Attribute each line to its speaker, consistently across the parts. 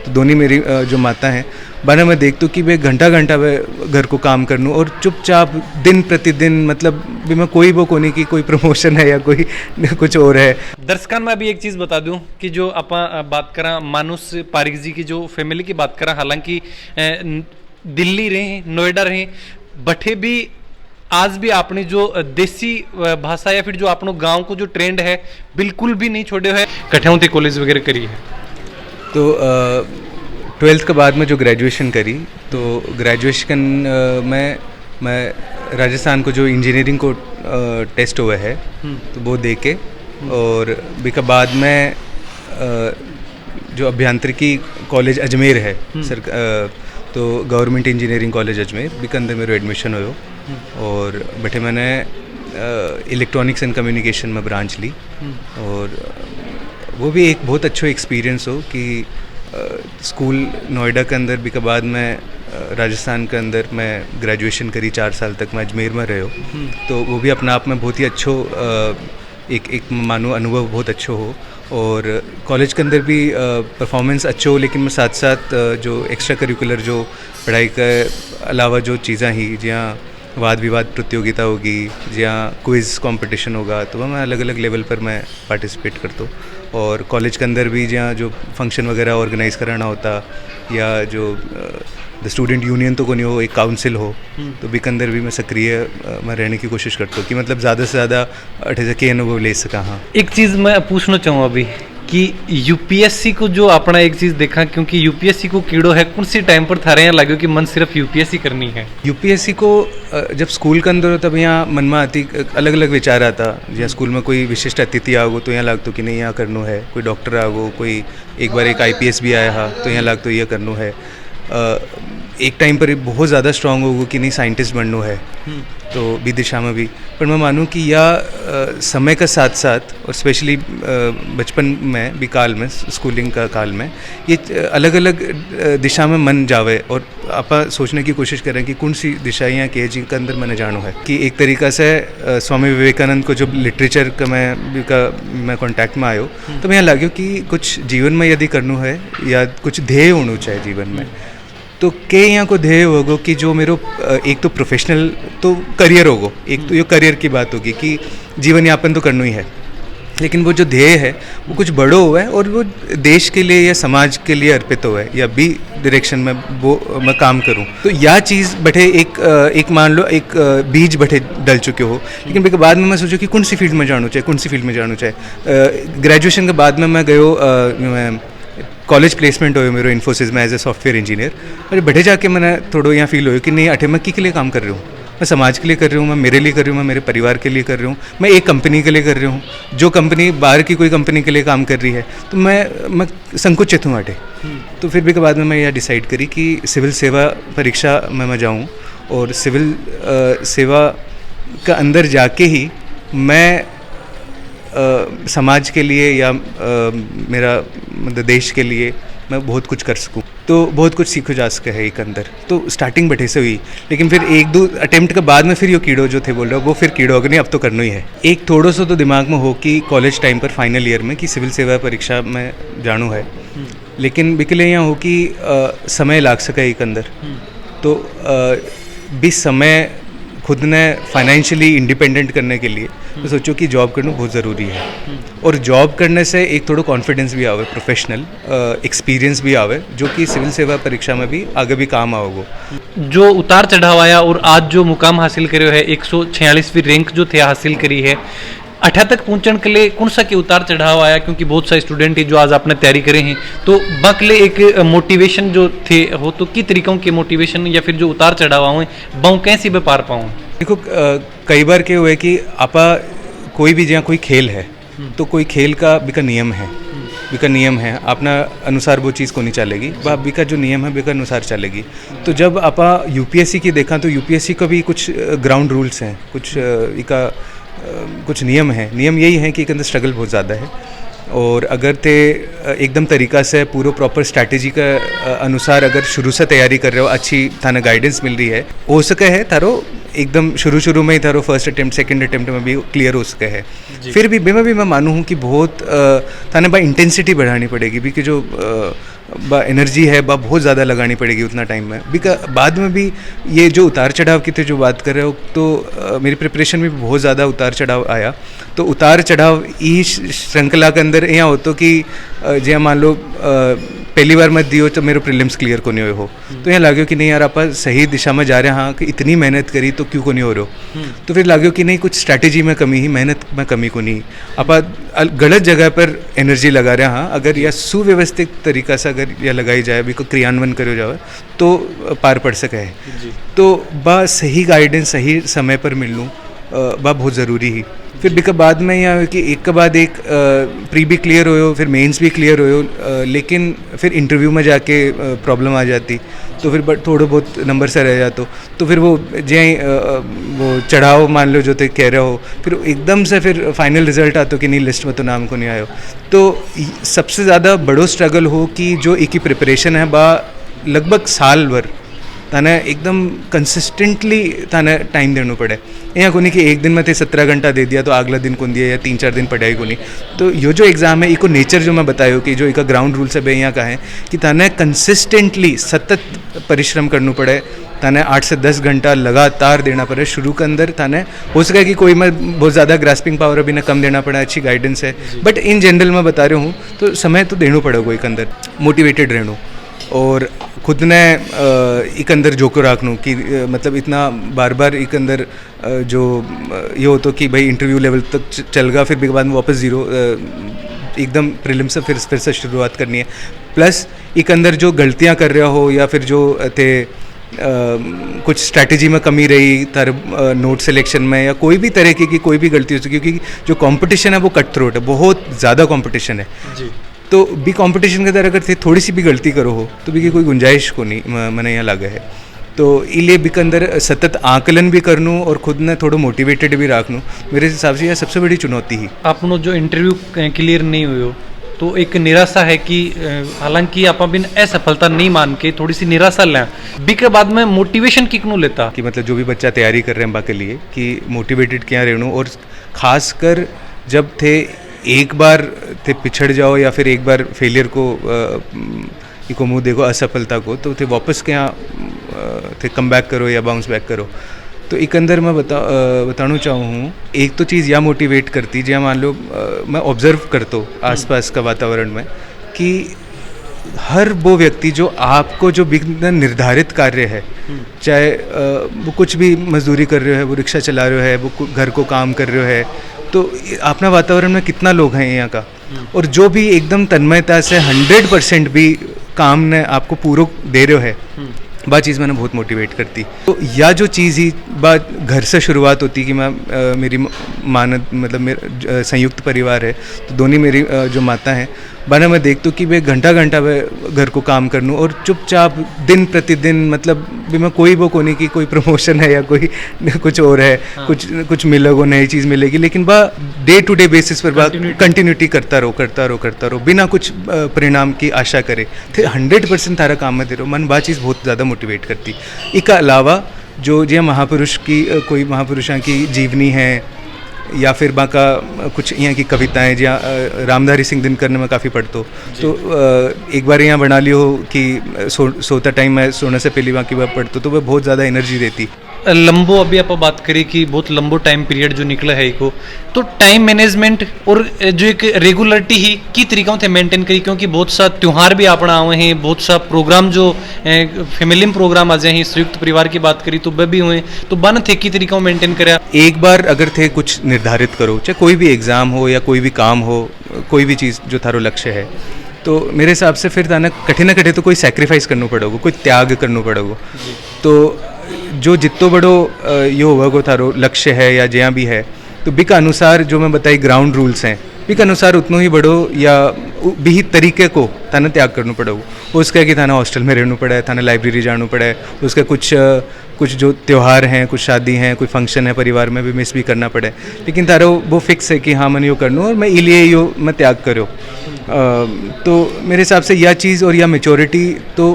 Speaker 1: तो दोनों मेरी जो माता हैं बारह मैं देखता हूँ कि मैं घंटा घंटा मैं घर को काम कर लूँ और चुपचाप दिन प्रतिदिन मतलब भी मैं कोई वो कोनी की कोई प्रमोशन है या कोई कुछ और है।
Speaker 2: दर्शਕਾਂ मैं अभी एक चीज़ बता दूं कि जो आप बात करा मानुष पारिक जी की जो फैमिली की बात करा, हालांकि दिल्ली रहे नोएडा रहे बठे भी आज भी आपने जो देसी भाषा या फिर जो अपनों गांव को जो ट्रेंड है बिल्कुल भी नहीं छोड़े है। कठियाओं थे कॉलेज वगैरह करी है
Speaker 1: तो 12th के बाद में जो ग्रेजुएशन करी तो ग्रेजुएशन में मैं राजस्थान को जो इंजीनियरिंग को टेस्ट हुआ है तो वो दे के और उसके बाद में जो अभियांत्रिकी कॉलेज अजमेर है सर तो गवर्नमेंट इंजीनियरिंग कॉलेज अजमेर भी के अंदर मेरा एडमिशन हो और बैठे मैंने इलेक्ट्रॉनिक्स एंड कम्युनिकेशन में ब्रांच ली और वो भी एक बहुत अच्छा एक्सपीरियंस हो कि स्कूल नोएडा के अंदर भी के बाद मैं राजस्थान के अंदर मैं ग्रेजुएशन करी 4 साल तक मैं अजमेर में रहो तो वो भी अपना आप में बहुत ही अच्छो एक मानो अनुभव बहुत अच्छो हो और कॉलेज के अंदर भी परफॉर्मेंस अच्छो हो लेकिन मैं साथ साथ जो एक्स्ट्रा करिकुलर जो पढ़ाई के अलावा जो चीज़ें ही जहाँ वाद विवाद प्रतियोगिता होगी जहाँ क्विज़ कंपटीशन होगा तो वह मैं अलग अलग लेवल पर मैं पार्टिसिपेट करता हूँ और कॉलेज के अंदर भी जहाँ जो फंक्शन वगैरह ऑर्गेनाइज कराना होता या जो द स्टूडेंट यूनियन तो को नहीं हो एक काउंसिल हो तो भी के अंदर भी मैं सक्रिय मैं रहने की कोशिश करता हूँ कि मतलब ज़्यादा से ज़्यादा अठे के अनुभव ले सका। हाँ
Speaker 2: एक चीज़ मैं पूछना चाहूँ अभी कि यूपीएससी को जो अपना एक चीज़ देखा क्योंकि यूपीएससी को कीड़ो है कौन सी टाइम पर थारे यहाँ लगे कि मन सिर्फ यूपीएससी करनी है।
Speaker 1: यूपीएससी को जब स्कूल के अंदर हो तब यहाँ मन में आती अलग अलग विचार आता जहाँ स्कूल में कोई विशिष्ट अतिथि आ गो तो यहाँ लगता कि नहीं यहाँ करनो है, कोई डॉक्टर आ गो कोई एक बार एक आईपीएस भी आया तो यहाँ लगता यह करनो है। एक टाइम पर बहुत ज़्यादा स्ट्रांग होगा कि नहीं साइंटिस्ट बनना है तो भी दिशा में भी पर मैं मानूँ कि यह समय का साथ साथ और स्पेशली बचपन में भी काल में स्कूलिंग का काल में ये अलग अलग दिशा में मन जावे और आप सोचने की कोशिश करें कि कौन सी दिशा या के जी के अंदर मैंने जानो है कि एक तरीक़ा से स्वामी विवेकानंद को जो लिटरेचर का मैं कांटेक्ट में आयो तो मैं लगे कि कुछ जीवन में यदि करना है या कुछ ध्येय होना चाहिए जीवन में तो के यहाँ को ध्येय होगो कि जो मेरो एक तो प्रोफेशनल तो करियर होगो एक तो ये करियर की बात होगी कि जीवन यापन तो करना ही है लेकिन वो जो ध्येय है वो कुछ बड़ो हुआ है और वो देश के लिए या समाज के लिए अर्पित हुआ है या भी डायरेक्शन में वो मैं काम करूं तो यह चीज़ बैठे एक मान लो एक बीज बैठे डल चुके हो लेकिन फिर बाद में मैं सोचूं कि कौन सी फील्ड में जाना चाहिए कौन सी फील्ड में जाना चाहिए। ग्रेजुएशन के बाद में मैं गयो कॉलेज प्लेसमेंट हो मेरे इन्फोसिस में एज ए सॉफ्टवेयर इंजीनियर और बैठे जाके मैंने थोड़ा यहाँ फील हो कि नहीं अठे मैं के लिए काम कर रहा हूँ मैं समाज के लिए कर रहा हूँ मैं मेरे लिए कर रही हूँ मैं मेरे परिवार के लिए कर रही हूँ मैं एक कंपनी के लिए कर रही हूँ जो कंपनी बाहर की कोई कंपनी के लिए काम कर रही है तो मैं संकुचित हूँ अठे तो फिर भी के बाद में मैं यह डिसाइड करी कि सिविल सेवा परीक्षा में मैं जाऊँ और सिविल सेवा का अंदर जाके ही मैं समाज के लिए या मेरा मतलब देश के लिए मैं बहुत कुछ कर सकूं तो बहुत कुछ सीखो जा सके है एक अंदर तो स्टार्टिंग बैठे से हुई लेकिन फिर एक दो अटेम्प्ट के बाद में फिर ये कीड़ो जो थे बोल रहा वो फिर कीड़ो अगर नहीं अब तो करना ही है। एक थोड़ा सा तो दिमाग में हो कि कॉलेज टाइम पर फाइनल ईयर में कि सिविल सेवा परीक्षा में जानू है लेकिन बिकले यहाँ हो कि समय लाग सका एक अंदर तो भी समय खुद ने फाइनेंशियली इंडिपेंडेंट करने के लिए तो सोचो कि जॉब करना बहुत ज़रूरी है और जॉब करने से एक थोड़ा कॉन्फिडेंस भी आवे प्रोफेशनल एक्सपीरियंस भी आवे जो कि सिविल सेवा परीक्षा में भी आगे भी काम आओगे।
Speaker 2: जो उतार चढ़ाव आया और आज जो मुकाम हासिल करे है 146वीं रैंक जो थे हासिल करी है 8 तक पहुंचने के लिए कौन सा के उतार चढ़ाव आया क्योंकि बहुत सारे स्टूडेंट हैं जो आज आपने तैयारी करे हैं तो बकले एक मोटिवेशन जो थे हो तो किस तरीकों के मोटिवेशन या फिर जो उतार चढ़ाव हुए बहु कैसे भी पार पाऊँ।
Speaker 1: देखो कई बार क्या हुआ है कि आपा कोई भी जहाँ कोई खेल है तो कोई खेल का बिका नियम है बिका नियम है अपना अनुसार वो चीज़ को नहीं चलेगी बिका जो नियम है बिका अनुसार चलेगी। तो जब आपा यूपीएससी की देखा तो यूपीएससी का भी कुछ ग्राउंड रूल्स हैं कुछ नियम है नियम यही है कि एक अंदर स्ट्रगल बहुत ज़्यादा है और अगर ते एकदम तरीक़ा से पूरा प्रॉपर स्ट्रैटेजी का अनुसार अगर शुरू से तैयारी कर रहे हो अच्छी थाना गाइडेंस मिल रही है हो सके है थारो एकदम शुरू में ही थारो फर्स्ट अटेम्प्ट सेकंड अटेम्प्ट में भी क्लियर हो सके है फिर भी मैं मानूँ हूँ कि बहुत थाने भाई इंटेंसिटी बढ़ानी पड़ेगी भी कि जो बा एनर्जी है बा बहुत ज़्यादा लगानी पड़ेगी उतना टाइम में बाद में भी ये जो उतार चढ़ाव की थे जो बात कर रहे हो तो मेरी प्रिपरेशन में भी बहुत ज़्यादा उतार चढ़ाव आया तो उतार चढ़ाव ई श्रृंखला के अंदर यहाँ हो तो कि जे मान लो पहली बार मत दियो तो मेरे प्रीलिम्स क्लियर को नहीं हो तो यहाँ लाग्यो कि नहीं यार आप सही दिशा में जा रहे हैं हाँ कि इतनी मेहनत करी तो क्यों को नहीं हो रहे हो तो फिर लाग्यो कि नहीं कुछ स्ट्रैटेजी में कमी ही मेहनत में कमी को नहीं आप गलत जगह पर एनर्जी लगा रहे हैं हाँ अगर यह सुव्यवस्थित तरीका से अगर यह लगाई जाए अभी को क्रियान्वयन करो जाए तो पार पड़ सके है तो बा सही गाइडेंस सही समय पर मिल लूँ बा बहुत ज़रूरी ही फिर भी बाद में यह कि एक के बाद एक प्री भी क्लियर हो फिर मेंस भी क्लियर हो लेकिन फिर इंटरव्यू में जाके प्रॉब्लम आ जाती तो फिर थोड़े बहुत नंबर से रह जाते तो फिर वो जे वो चढ़ाव मान लो जो थे कह रहे हो फिर एकदम से फिर फाइनल रिजल्ट आता कि नहीं लिस्ट में तो नाम को नहीं आयो तो सबसे ज़्यादा बड़ो स्ट्रगल हो कि जो एक ही प्रिपरेशन है बा लगभग साल भर ताने एकदम कंसिस्टेंटली ताने टाइम देना पड़े यहाँ को नहीं कि एक दिन में थे 17 घंटा दे दिया तो अगला दिन को दिया या 3-4 दिन पढ़ाई को नहीं तो ये जो एग्ज़ाम है इको नेचर जो मैं बताया कि जो एक ग्राउंड रूल से यहाँ का है कि ताने कंसिस्टेंटली सतत परिश्रम करना पड़े ताने 8 से 10 घंटा लगातार देना पड़े शुरू के अंदर ताने हो सका कि कोई मैं बहुत ज़्यादा ग्रास्पिंग पावर अभी ना कम देना पड़ा अच्छी गाइडेंस है बट इन जनरल मैं बता रहा हूँ तो समय तो देना पड़ेगा एक अंदर मोटिवेटेड रहना और खुद ने एक अंदर जोको रखनू कि मतलब इतना बार बार एक अंदर जो ये हो तो कि भाई इंटरव्यू लेवल तक चल गया फिर भी बाद में वापस ज़ीरो एकदम प्रीलिम से फिर से शुरुआत करनी है प्लस एक अंदर जो गलतियां कर रहा हो या फिर जो थे कुछ स्ट्रैटेजी में कमी रही तर नोट सिलेक्शन में या कोई भी तरह की कोई भी गलती हो सकी क्योंकि जो कंपटीशन है वो कट थ्रोट है बहुत ज़्यादा कंपटीशन है जी तो भी कंपटीशन के अंदर अगर थे थोड़ी सी भी गलती करो हो तो भी कोई गुंजाइश को नहीं मैंने यहाँ लगा है तो इसलिए भी के अंदर सतत आकलन भी करनू और खुद ने थोड़ा मोटिवेटेड भी रखनू मेरे हिसाब से यह सबसे बड़ी चुनौती ही
Speaker 2: आपनो जो इंटरव्यू क्लियर नहीं हुई हो तो एक निराशा है कि हालांकि आप बिन असफलता नहीं मान के थोड़ी सी निराशा लें बी के बाद में मोटिवेशन किकनू लेता
Speaker 1: कि मतलब जो भी बच्चा तैयारी कर रहे हैं बाकी लिए कि मोटिवेटेड क्या रहूँ और खासकर जब थे एक बार थे पिछड़ जाओ या फिर एक बार फेलियर को मुँह देखो असफलता को तो थे वापस के यहाँ थे कम बैक करो या बाउंस बैक करो तो एक अंदर मैं बताना चाहूँ एक तो चीज़ यह मोटिवेट करती जहाँ मान लो मैं ऑब्ज़र्व करता हूँ आसपास का वातावरण में कि हर वो व्यक्ति जो आपको जो निर्धारित कार्य है चाहे वो कुछ भी मजदूरी कर रहे हो है वो रिक्शा चला रहे हो है वो घर को काम कर रहे हो है तो अपना वातावरण में कितना लोग हैं यहाँ का और जो भी एकदम तन्मयता से 100% भी काम ने आपको पूरा दे रहे हो है बात चीज़ मैंने बहुत मोटिवेट करती तो या जो चीज़ ही बात घर से शुरुआत होती कि मैं मेरी मतलब मेरा संयुक्त परिवार है तो दोनों मेरी जो माता हैं बना मैं देखता हूँ कि भाई घंटा घंटा मैं घर को काम कर लूँ और चुपचाप दिन प्रतिदिन मतलब भी मैं कोई वो को नहीं कि कोई प्रमोशन है या कोई कुछ और है हाँ। कुछ मिलेगा नई चीज़ मिलेगी लेकिन बा डे टू डे बेसिस पर बा कंटिन्यूटी करता रहो बिना कुछ परिणाम की आशा करे थे 100% तारा काम में दे रहो मन बा चीज़ बहुत ज़्यादा मोटिवेट करती इसके अलावा जो महापुरुष की कोई महापुरुषों की जीवनी है या फिर बाका कुछ यहाँ की कविताएं जहाँ रामधारी सिंह दिनकर ने मैं काफ़ी पढ़ता तो एक बार यहाँ बना लियो कि सोता टाइम मैं सोने से पहली बाकी बार पढ़ता तो वह बहुत ज़्यादा एनर्जी देती
Speaker 2: लंबो अभी आप बात करें कि बहुत लंबो टाइम पीरियड जो निकला है को तो टाइम मैनेजमेंट और जो एक रेगुलरिटी ही की तरीक़ों से मेंटेन करी क्योंकि बहुत सा त्यौहार भी अपना आए हैं बहुत सा प्रोग्राम जो फैमिली में प्रोग्राम आ जाए हैं संयुक्त परिवार की बात करी तो वह भी हुए तो बन थे की तरीक़ों मेंटेन करा
Speaker 1: एक बार अगर थे कुछ निर्धारित करो चाहे कोई भी एग्ज़ाम हो या कोई भी काम हो कोई भी चीज़ जो थारो लक्ष्य है तो मेरे हिसाब से फिर ताना कठिन न कठे तो कोई सैक्रिफाइस करना पड़ेगा कोई त्याग करना पड़ेगा तो जो जितो बड़ो ये होगा को थारो लक्ष्य है या जहाँ भी है तो बी का अनुसार जो मैं बताई ग्राउंड रूल्स हैं बी के अनुसार उतना ही बड़ो या भी तरीके को थाना त्याग करना पड़ेगा उसका कि थाना हॉस्टल में रहना पड़ा है थाना लाइब्रेरी जाना पड़ा है उसका कुछ जो त्यौहार हैं कुछ शादी हैं कोई फंक्शन है परिवार में भी मिस भी करना पड़े लेकिन तारो वो फिक्स है कि हाँ मैंने यो करना और मैं इलिए यो मैं त्याग करो तो मेरे हिसाब से यह चीज़ और यह मेच्योरिटी तो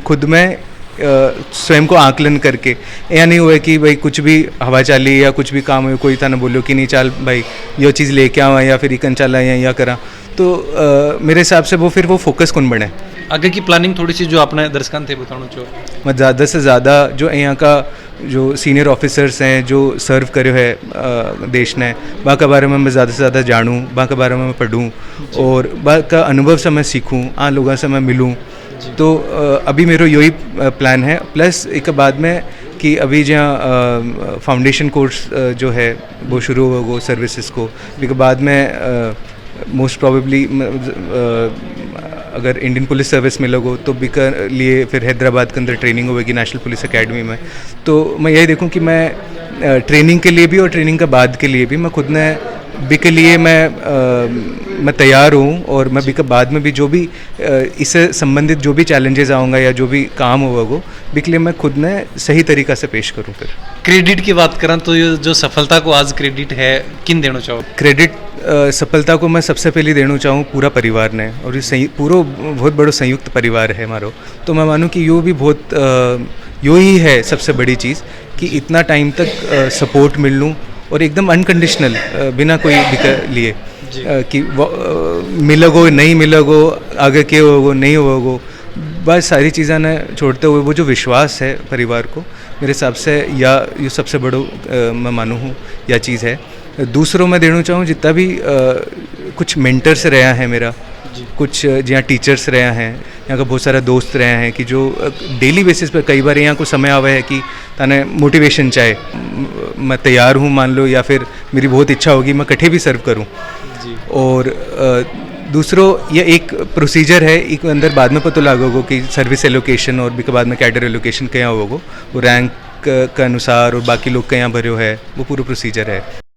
Speaker 1: खुद में स्वयं को आकलन करके यह नहीं हुआ कि भाई कुछ भी हवा चाली या कुछ भी काम हो कोई था ना बोलो कि नहीं चल भाई ये चीज़ लेके आवा या फिर इकन चला या करा तो मेरे हिसाब से वो फिर वो फोकस कौन बने
Speaker 2: आगे की प्लानिंग थोड़ी सी जो आपने दर्शकां थे बताना चाहो
Speaker 1: मैं ज़्यादा से ज़्यादा जो यहाँ का जो सीनियर ऑफिसर्स हैं जो सर्व करे है देश ने वहाँ के बारे में मैं ज़्यादा से ज़्यादा जानूँ वहाँ के बारे में मैं पढ़ूँ और वहाँ का अनुभव से मैं सीखूँ लोगों से मैं मिलूँ तो अभी मेरा यही प्लान है प्लस एक बाद में कि अभी जहाँ फाउंडेशन कोर्स जो है वो शुरू होगा सर्विसेज को उसके बाद में मोस्ट प्रोबेबली अगर इंडियन पुलिस सर्विस में लगो तो भी कर लिए फिर हैदराबाद के अंदर ट्रेनिंग होगी नेशनल पुलिस एकेडमी में तो मैं यही देखूं कि मैं ट्रेनिंग के लिए भी और ट्रेनिंग के बाद के लिए भी मैं खुद ने बी के लिए मैं तैयार हूँ और मैं बी के बाद में भी जो भी इससे संबंधित जो भी चैलेंजेस आऊँगा या जो भी काम होगा वो बी के लिए मैं खुद ने सही तरीक़ा से पेश करूँ फिर
Speaker 2: क्रेडिट की बात करें तो ये जो सफलता को आज क्रेडिट है किन देना चाहो
Speaker 1: क्रेडिट सफलता को मैं सबसे पहले देना चाहूँ पूरा परिवार ने और ये पूरा बहुत बड़ा संयुक्त परिवार है हमारो तो मैं मानूँ कि यो भी बहुत यो ही है सबसे बड़ी चीज़ कि इतना टाइम तक सपोर्ट मिल लूँ और एकदम अनकंडीशनल बिना कोई लिए कि मिलोगो नहीं मिलोगो आगे के होगो नहीं होगो बस सारी चीज़ें ने छोड़ते हुए वो जो विश्वास है परिवार को मेरे हिसाब से या ये सबसे बड़ो मैं मानूँ हूँ या चीज़ है दूसरों में देना चाहूँ जितना भी कुछ मेंटर्स रहा है मेरा कुछ जहाँ टीचर्स रहे हैं यहाँ का बहुत सारा दोस्त रहे हैं कि जो डेली बेसिस पर कई बार यहाँ को समय आवा है कि ताने मोटिवेशन चाहे मैं तैयार हूँ मान लो या फिर मेरी बहुत इच्छा होगी मैं कठे भी सर्व करूँ और दूसरों ये एक प्रोसीजर है एक अंदर बाद में पता लागोगो कि सर्विस एलोकेशन और भी के बाद में कैडर एलोकेशन क्या होगो वो रैंक के अनुसार और बाकी लोग कहाँ भरे है वो पूरा प्रोसीजर है